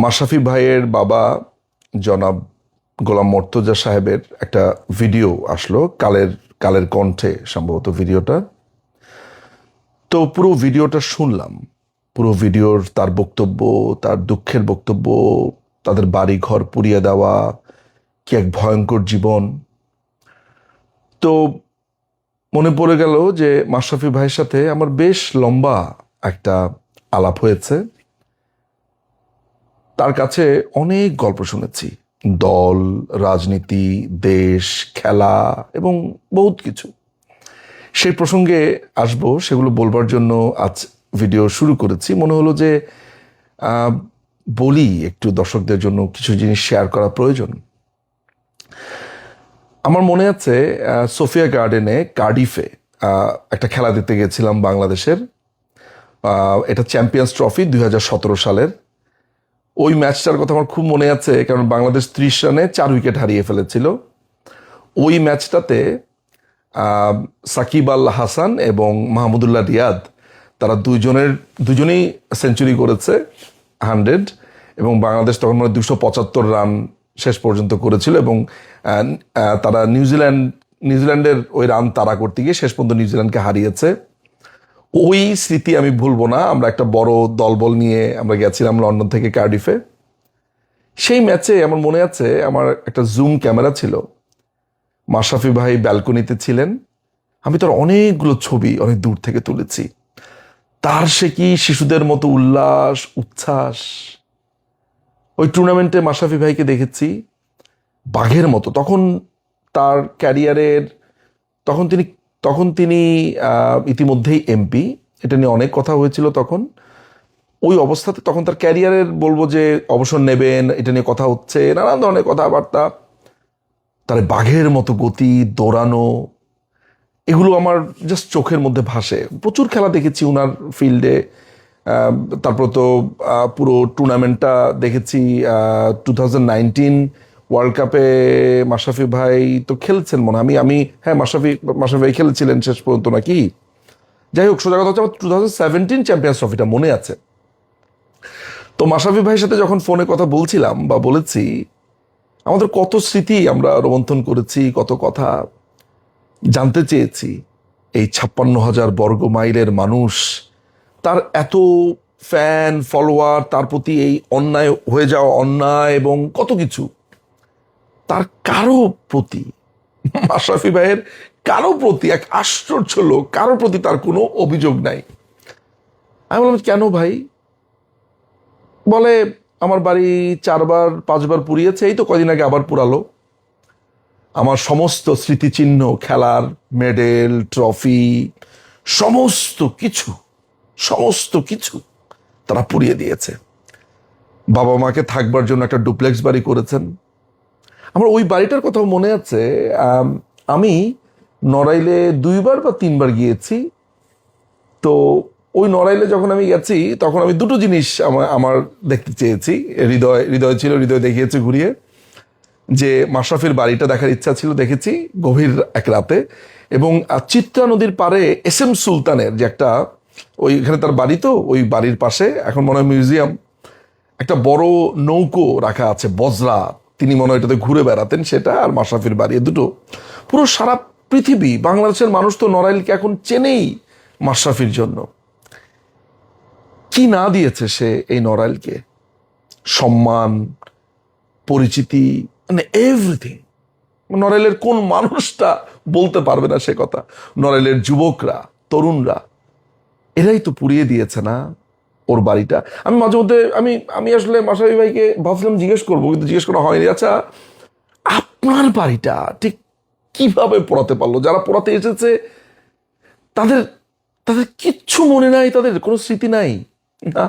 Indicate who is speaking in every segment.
Speaker 1: মাশরাফি ভাইয়ের বাবা জনাব গোলাম মর্তজা সাহেবের একটা ভিডিও আসলো, কালের কালের কণ্ঠে সম্ভবত ভিডিওটা। তো পুরো ভিডিওটা শুনলাম, পুরো ভিডিওর তার বক্তব্য, তার দুঃখের বক্তব্য, তাদের বাড়ি ঘর পুড়িয়ে দেওয়া, কি এক ভয়ঙ্কর জীবন। তো মনে পড়ে গেল যে মাশরাফি ভাইয়ের সাথে আমার বেশ লম্বা একটা আলাপ হয়েছে। তার কাছে অনেক গল্প শুনেছি, দল, রাজনীতি, দেশ, খেলা এবং বহুত কিছু। সেই প্রসঙ্গে আসবো, সেগুলো বলবার জন্য আজ ভিডিও শুরু করেছি। মনে হলো যে আহ, বলি একটু, দর্শকদের জন্য কিছু জিনিস শেয়ার করা প্রয়োজন। আমার মনে আছে সোফিয়া গার্ডেনে কার্ডিফে একটা খেলা দেখতে গেছিলাম বাংলাদেশের। এটা চ্যাম্পিয়ন্স ট্রফি 2017 সালের। ওই ম্যাচটার কথা আমার খুব মনে আছে, কারণ বাংলাদেশ 30 রানে 4 উইকেট হারিয়ে ফেলেছিল। ওই ম্যাচটাতে সাকিব আল হাসান এবং মাহমুদুল্লাহ রিয়াদ, তারা দুজনেই সেঞ্চুরি করেছে 100, এবং বাংলাদেশ তখন মানে 275 রান শেষ পর্যন্ত করেছিল। এবং তারা নিউজিল্যান্ডের ওই রান তাড়া করতে গিয়ে শেষ পর্যন্ত নিউজিল্যান্ডকে হারিয়েছে। ওই স্মৃতি আমি ভুলবো না। আমরা একটা বড় দলবল নিয়ে আমরা গেছিলাম লন্ডন থেকে কার্ডিফে। সেই ম্যাচে আমার মনে আছে, আমার একটা জুম ক্যামেরা ছিল, মাশরাফি ভাই ব্যালকনিতে ছিলেন। আমি তার অনেকগুলো ছবি অনেক দূর থেকে তুলেছি। তার সে কি শিশুদের মতো উল্লাস, উচ্ছ্বাস! ওই টুর্নামেন্টে মাশরাফি ভাইকে দেখেছি বাঘের মতো। তখন তার ক্যারিয়ারের, তখন তিনি ইতিমধ্যেই এমপি, এটা নিয়ে অনেক কথা হয়েছিল তখন। ওই অবস্থাতে তখন তার ক্যারিয়ারের, বলবো যে অবসর নেবেন, এটা নিয়ে কথা হচ্ছে, নানান ধরনের কথাবার্তা। তার বাঘের মতো গতি, দৌড়ানো, এগুলো আমার জাস্ট চোখের মধ্যে ভাসে। প্রচুর খেলা দেখেছি উনার ফিল্ডে। তারপর তো পুরো টুর্নামেন্টটা দেখেছি। 2019 ওয়ার্ল্ড কাপে মাশরাফি ভাই তো খেলছেন মনে হয়। আমি হ্যাঁ, মাশরাফি ভাই খেলেছিলেন শেষ পর্যন্ত নাকি। যাই হোক, সোজা কথা হচ্ছে আমার 2017 চ্যাম্পিয়ন্স ট্রফিটা মনে আছে। তো মাশরাফি ভাইয়ের সাথে যখন ফোনে কথা বলছিলাম বা বলেছি, আমাদের কত স্মৃতি আমরা রোমন্থন করেছি, কত কথা জানতে চেয়েছি। এই 56,000 বর্গ মাইলের মানুষ, তার এত ফ্যান ফলোয়ার, তার প্রতি এই অন্যায় হয়ে যাওয়া অন্যায় এবং কত কিছু, তার কারো প্রতি, মাশরাফি ভাইয়ের কারো প্রতি, এক আশ্চর্য লোক, কারো প্রতি তার কোনো অভিযোগ নাই। আমি বললাম, কেন ভাই? বলে, আমার বাড়ি 4-5 বার পুড়িয়েছে, এই তো কয়দিন আগে আবার পুরালো। আমার সমস্ত স্মৃতিচিহ্ন, খেলার মেডেল, ট্রফি, সমস্ত কিছু তারা পুড়িয়ে দিয়েছে। বাবা মাকে থাকবার জন্য একটা ডুপ্লেক্স বাড়ি করেছেন। আমার ওই বাড়িটার কথাও মনে আছে। আমি নড়াইলে 2বার বা 3বার গিয়েছি। তো ওই নড়াইলে যখন আমি গেছি, তখন আমি দুটো জিনিস আমার দেখতে চেয়েছি। হৃদয় ছিল, হৃদয় দেখিয়েছে ঘুরিয়ে, যে মাশরাফির বাড়িটা দেখার ইচ্ছা ছিল, দেখেছি গভীর এক রাতে। এবং চিত্রা নদীর পাড়ে এস.এম. সুলতানের যে একটা, ওইখানে তার বাড়ি, তো ওই বাড়ির পাশে এখন মনে হয় মিউজিয়াম, একটা বড় নৌকো রাখা আছে, বজরা, তিনি মনে হয় এটাতে ঘুরে বেড়াতেন, সেটা আর মাশরাফির বাড়ি, দুটো। পুরো সারা পৃথিবী, বাংলাদেশের মানুষ তো নড়াইলকে এখন চেনেই মাশরাফির জন্য। কি না দিয়েছে সে এই নড়াইলকে! সম্মান, পরিচিতি, মানে এভরিথিং। নড়াইলের কোন মানুষটা বলতে পারবে না সে কথা? নড়াইলের যুবকরা, তরুণরা, এরাই তো পুড়িয়ে দিয়েছে না ওর বাড়িটা। আমি মাঝে মধ্যে আমি আসলে মাশরাফি ভাইকে ভাবছিলাম জিজ্ঞেস করবো, কিন্তু জিজ্ঞেস করা হয়নি। আচ্ছা, আপনার বাড়িটা ঠিক কিভাবে পোড়াতে পারলো? যারা পোড়াতে এসেছে তাদের তাদের কিচ্ছু মনে নাই, তাদের কোনো স্মৃতি নাই না।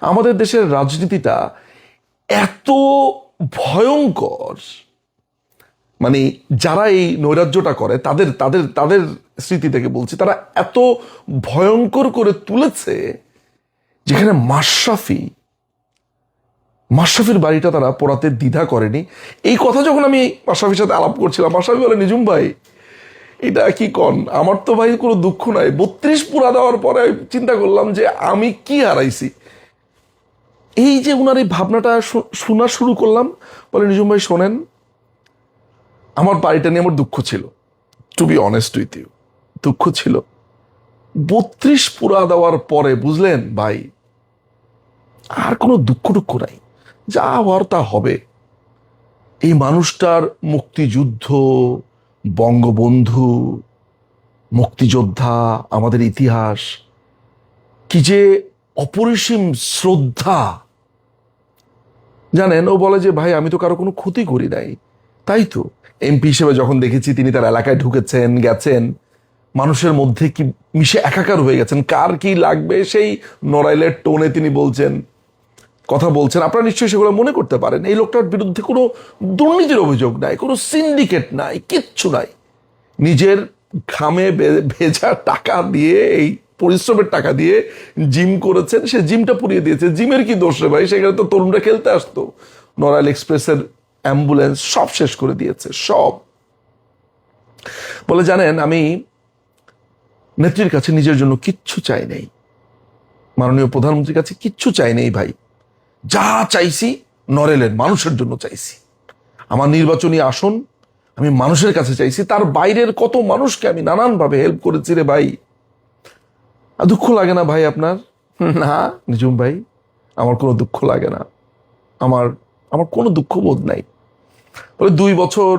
Speaker 1: আমাদের দেশের রাজনীতিটা এত ভয়ঙ্কর, মানে যারা এই নৈরাজ্যটা করে তাদের তাদের তাদের স্মৃতি থেকে বলছি, তারা এত ভয়ঙ্কর করে তুলেছে, যেখানে মাশরাফির বাড়িটা তারা পোড়াতে দ্বিধা করেনি। এই কথা যখন আমি মাশরাফির সাথে আলাপ করছিলাম, মাশরাফি বলে, নিজুম ভাই, এটা কি কন? আমার তো ভাই কোনো দুঃখ নাই। 32 পুরা দেওয়ার পরে চিন্তা করলাম যে আমি কি হারাইছি। এই যে উনার এই ভাবনাটা শোনা শুরু করলাম, বলে নিজুম ভাই শোনেন, আমার বাড়িটা নিয়ে আমার দুঃখ ছিল, to be honest with you, দুঃখ ছিল। 32 পুরা দেওয়ার পরে বুঝলেন ভাই, আর কোনো দুঃখ টুক্ষ নাই, যা হওয়ার তা হবে। এই মানুষটার মুক্তিযুদ্ধ, বঙ্গবন্ধু, মুক্তিযোদ্ধা, আমাদের ইতিহাস, কি যে অপরিসীম শ্রদ্ধা। জানেন, ও বলে যে ভাই আমি তো কারো কোনো ক্ষতি করি নাই। তাই তো এমপি হিসেবে যখন দেখেছি তিনি তার এলাকায় ঢুকেছেন, গেছেন, মানুষের মধ্যে কি মিশে একাকার হয়ে গেছেন, কার কি লাগবে সেই নড়াইলের টোনে তিনি বলছেন, কথা বলছেন। আপনারা নিশ্চয়ই সেগুলো মনে করতে পারেন। এই লোকটার বিরুদ্ধে কোনো দুর্নীতির অভিযোগ নাই, কোনো সিন্ডিকেট নাই, কিচ্ছু নাই। নিজের ঘামে ভেজা টাকা দিয়ে, এই পরিশ্রমের টাকা দিয়ে জিম করেছেন, সে জিমটা পুড়িয়ে দিয়েছে। জিমের কি দোষ রে ভাই? সেখানে তো তরুণরা খেলতে আসতো। নড়াইল এক্সপ্রেসের অ্যাম্বুলেন্স সব শেষ করে দিয়েছে, সব। বলে জানেন, আমি নেত্রীর কাছে নিজের জন্য কিচ্ছু চাই নাই, মাননীয় প্রধানমন্ত্রীর কাছে কিচ্ছু চাই নেই ভাই। যা চাইছি নড়াইলের মানুষের জন্য চাইছি। আমার নির্বাচনী আসন আমি মানুষের কাছে চাইছি, তার বাইরের কত মানুষকে আমি নানানভাবে হেল্প করেছি রে ভাই। দুঃখ লাগে না ভাই আপনার? না নিজুম ভাই, আমার কোনো দুঃখ লাগে না, আমার আমার কোনো দুঃখ বোধ নাই। বলে 2 বছর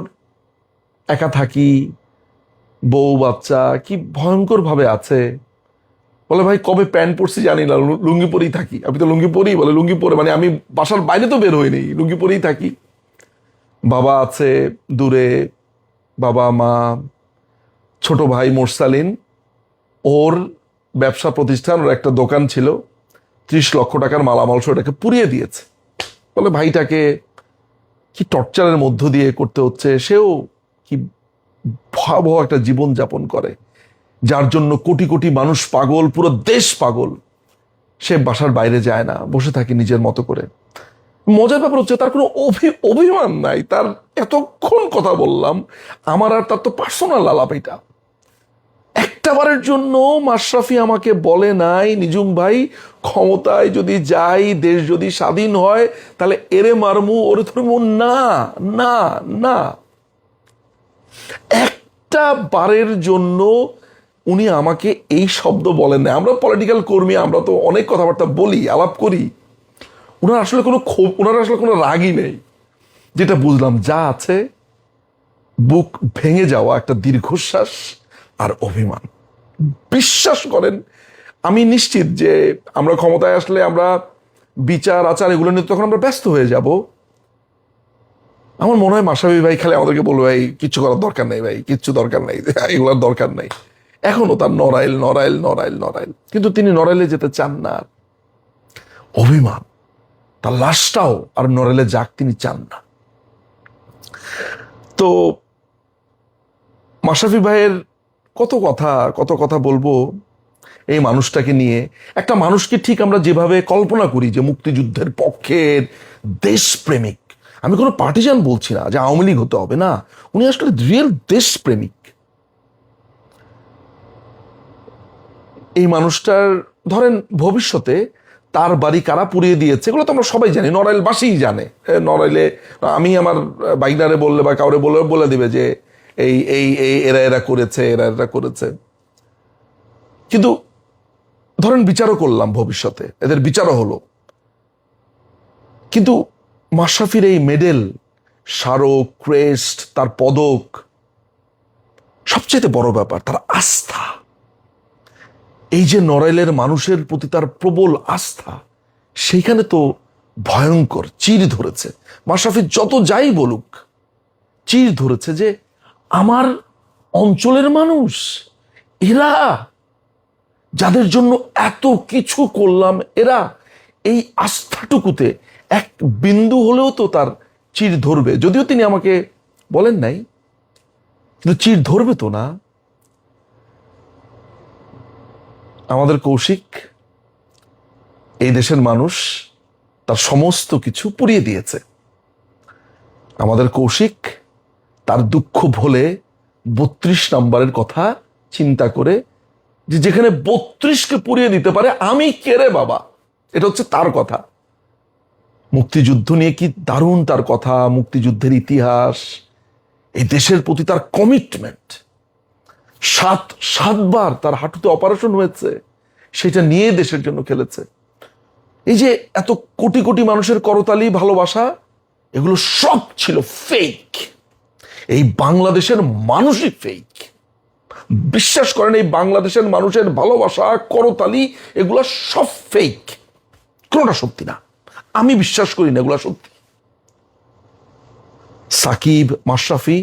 Speaker 1: একা থাকি, বউ বাচ্চা কি ভয়ঙ্কর ভাবে আছে। বলে ভাই কবে প্যান্ট পরছি জানি না, লুঙ্গি পরেই থাকি। আমি তো লুঙ্গি পরেই, বলে লুঙ্গি পরে মানে আমি বাসার বাইরে তো বের হইনি, লুঙ্গি পরেই থাকি। বাবা আছে দূরে, বাবা মা, ছোট ভাই মোরসালিন, ওর ব্যবসা প্রতিষ্ঠান, ওর একটা দোকান ছিল, 30 লক্ষ টাকার মালামাল ওটাকে পুড়িয়ে দিয়েছে। বলে ভাইটাকে কি টর্চারের মধ্য দিয়ে করতে হচ্ছে, সেও কি ভয়াবহ একটা জীবন যাপন করে, যার জন্য কোটি কোটি মানুষ পাগল, পুরো দেশ পাগল। সে বাসার বাইরে যায় না, বসে থাকে নিজের মতো করে। মজার ব্যাপার হচ্ছে তার কোনো অভিমান নাই। তার এতক্ষণ কথা বললাম, আমার আর তার তো পার্সোনাল আলাপ। এটা একটাবারের জন্য মাশরাফি আমাকে বলে নাই, নিজুম ভাই ক্ষমতায় যদি যাই, দেশ যদি স্বাধীন হয়, তাহলে এরে মারমু, ওরে ধরমু। না না না, একটা বারের জন্য উনি আমাকে এই শব্দ বলেন না। আমরা পলিটিক্যাল কর্মী, আমরা তো অনেক কথাবার্তা বলি, আলাপ করি। ওনার আসলে কোনো ক্ষোভ, ওনার আসলে কোনো রাগই নেই। যেটা বুঝলাম, যা আছে বুক ভেঙে যাওয়া একটা দীর্ঘশ্বাস আর অভিমান। বিশ্বাস করেন, আমি নিশ্চিত যে আমরা ক্ষমতায় আসলে আমরা বিচার আচার এগুলো নিয়ে তখন আমরা ব্যস্ত হয়ে যাব। আমার মনে হয় মাশরাফি ভাই খালি আমাদেরকে বলবে ভাই কিচ্ছু করার দরকার নেই, ভাই কিচ্ছু দরকার নেই, এগুলোর দরকার নেই। এখনো তার নড়াইল নড়াইল নড়াইল নড়াইল, কিন্তু তিনি নড়াইলে যেতে চান না। অভিমান, তার লাশটাও আর নড়াইলে যাক তিনি চান না। তো মাশরাফি ভাইয়ের কত কথা বলবো এই মানুষটাকে নিয়ে। একটা মানুষকে ঠিক আমরা যেভাবে কল্পনা করি যে মুক্তিযুদ্ধের পক্ষের দেশপ্রেমিক, আমি কোনো পার্টিজান বলছি না যে আওয়ামী লীগ হতে হবে না, উনি আসলে রিয়েল দেশপ্রেমিক। এই মানুষটার ধরেন ভবিষ্যতে তার বাড়ি কারা পুড়িয়ে দিয়েছে এগুলো তো আমরা সবাই জানি, নড়াইলবাসীই জানে। নড়াইলে আমি আমার বাইকনারে বললে বা কাউরে বললে বলে দিবে যে এই এই এই এরা এরা করেছে, এরা এরা করেছে। কিন্তু ধরেন বিচারও করলাম, ভবিষ্যতে এদের বিচারও হলো, কিন্তু মাশরাফির এই মেডেল, স্মারক, ক্রেস্ট, তার পদক, সবচেয়ে বড় ব্যাপার তার আস্থা। এই যে নড়াইলের মানুষের প্রতি তার প্রবল আস্থা, সেইখানে তো ভয়ঙ্কর চির ধরেছে। মাশরাফি যত যাই বলুক, চির ধরেছে যে আমার অঞ্চলের মানুষ, এরা যাদের জন্য এত কিছু করলাম, এরা এই আস্থাটুকুতে এক বিন্দু হলেও তো তার চির ধরবে। যদিও তিনি আমাকে বলেন নাই, কিন্তু চির ধরবে তো না। আমাদের কৌশিক, এই দেশের মানুষ তার সমস্ত কিছু পুড়িয়ে দিয়েছে। আমাদের কৌশিক তার দুঃখ ভুলে 32 নম্বরের কথা চিন্তা করে, যেখানে 32কে পুড়িয়ে দিতে পারে, আমি কে রে বাবা, এটা হচ্ছে তার কথা। মুক্তিযুদ্ধ নিয়ে কি দারুণ তার কথা, মুক্তিযুদ্ধের ইতিহাস, এই দেশের প্রতি তার কমিটমেন্ট। সাতবার তার হাঁটুতে অপারেশন হয়েছে, সেটা নিয়ে দেশের জন্য খেলেছে। এই যে এত কোটি কোটি মানুষের করতালি, ভালোবাসা, এগুলো সব ছিল ফেক। এই বাংলাদেশের মানুষই ফেক। বিশ্বাস করেন, এই বাংলাদেশের মানুষের ভালোবাসা, করতালি, এগুলো সব ফেক, কোনোটা সত্যি না। আমি বিশ্বাস করি না এগুলো সত্যি। সাকিব, মাশরাফি,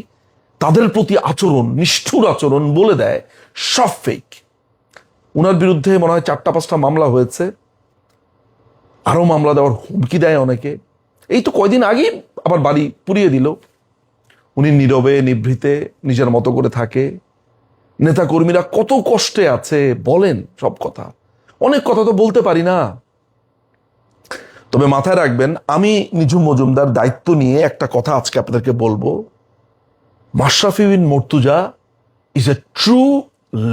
Speaker 1: তাদের প্রতি আচরণ, নিষ্ঠুর আচরণ বলে দেয় সব ফেক। উনার বিরুদ্ধে মনে হয় 4-5টা মামলা হয়েছে, আরো মামলা দেওয়ার হুমকি দেয় অনেকে। এই তো কয়দিন আগে আবার বাড়ি পুড়িয়ে দিল। উনি নীরবে নিভৃতে নিজের মতো করে থাকে। নেতা কর্মীরা কত কষ্টে আছে বলেন, সব কথা, অনেক কথা তো বলতে পারি না। তবে মাথায় রাখবেন, আমি নিঝুম মজুমদার দায়িত্ব নিয়ে একটা কথা আজকে আপনাদেরকে বলবো। Mashrafe bin Mortaza is a true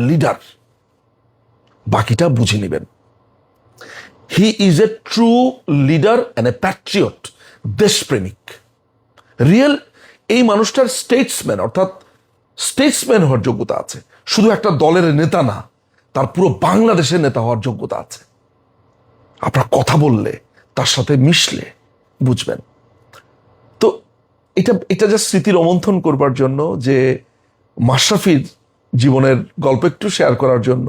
Speaker 1: leader. বাকিটা বুঝে নেবেন। He is a true leader and a patriot, দেশপ্রেমিক, রিয়েল। এই মানুষটার স্টেটসম্যান, অর্থাৎ স্টেটসম্যান হওয়ার যোগ্যতা আছে। শুধু একটা দলের নেতা না, তার পুরো বাংলাদেশের নেতা হওয়ার যোগ্যতা আছে। আপনার কথা বললে, তার সাথে মিশলে বুঝবেন। তো এটা জাস্ট স্মৃতি রোমন্থন করবার জন্য, যে মাশরাফির জীবনের গল্প একটু শেয়ার করার জন্য,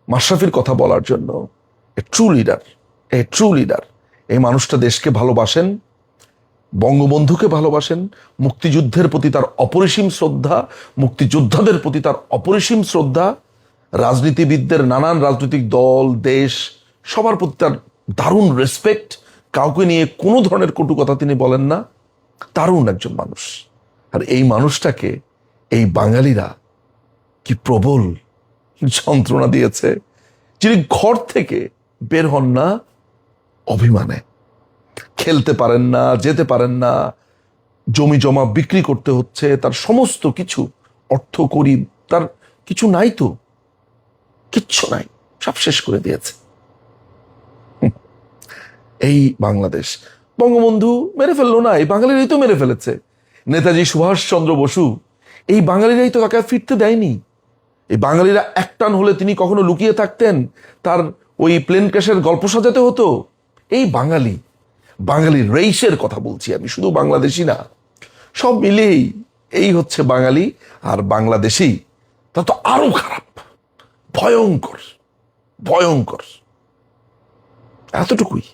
Speaker 1: মাশরাফির কথা বলার জন্য। এ ট্রু লিডার। এই মানুষটা দেশকে ভালোবাসেন, বঙ্গবন্ধুকে ভালোবাসেন, মুক্তিযুদ্ধের প্রতি তার অপরিসীম শ্রদ্ধা, মুক্তিযোদ্ধাদের প্রতি তার অপরিসীম শ্রদ্ধা, রাজনীতিবিদদের, নানান রাজনৈতিক দল, দেশ, সবার প্রতি তার দারুণ রেসপেক্ট। কাউকে নিয়ে কোনো ধরনের কটু কথা তিনি বলেন না। দারুণ একজন মানুষ। আর এই মানুষটাকে এই বাঙালিরা কি প্রবল যন্ত্রণা দিয়েছে। যিনি ঘর থেকে বের হন না অভিমানে, খেলতে পারেন না, যেতে পারেন না, জমি জমা বিক্রি করতে হচ্ছে, তার সমস্ত কিছু, অর্থ করি, তার কিছু নাই, তো কিচ্ছু নাই, সব শেষ করে দিয়েছে। এই বাংলাদেশ বঙ্গবন্ধু মেরে ফেললো না, এই বাঙালিরাই তো মেরে ফেলেছে। নেতাজি সুভাষচন্দ্র বসু, এই বাঙালিরাই তো তাকে ফিরতে দেয়নি। এই বাঙালিরা একটান হলে তিনি কখনো লুকিয়ে থাকতেন, তার ওই প্লেন ক্র্যাশের গল্প সাজাতে হতো। এই বাঙালি রেইসের কথা বলছি আমি, শুধু বাংলাদেশি না, সব মিলেই এই হচ্ছে বাঙালি। আর বাংলাদেশি তা তো আরো খারাপ, ভয়ঙ্কর, এতটুকুই।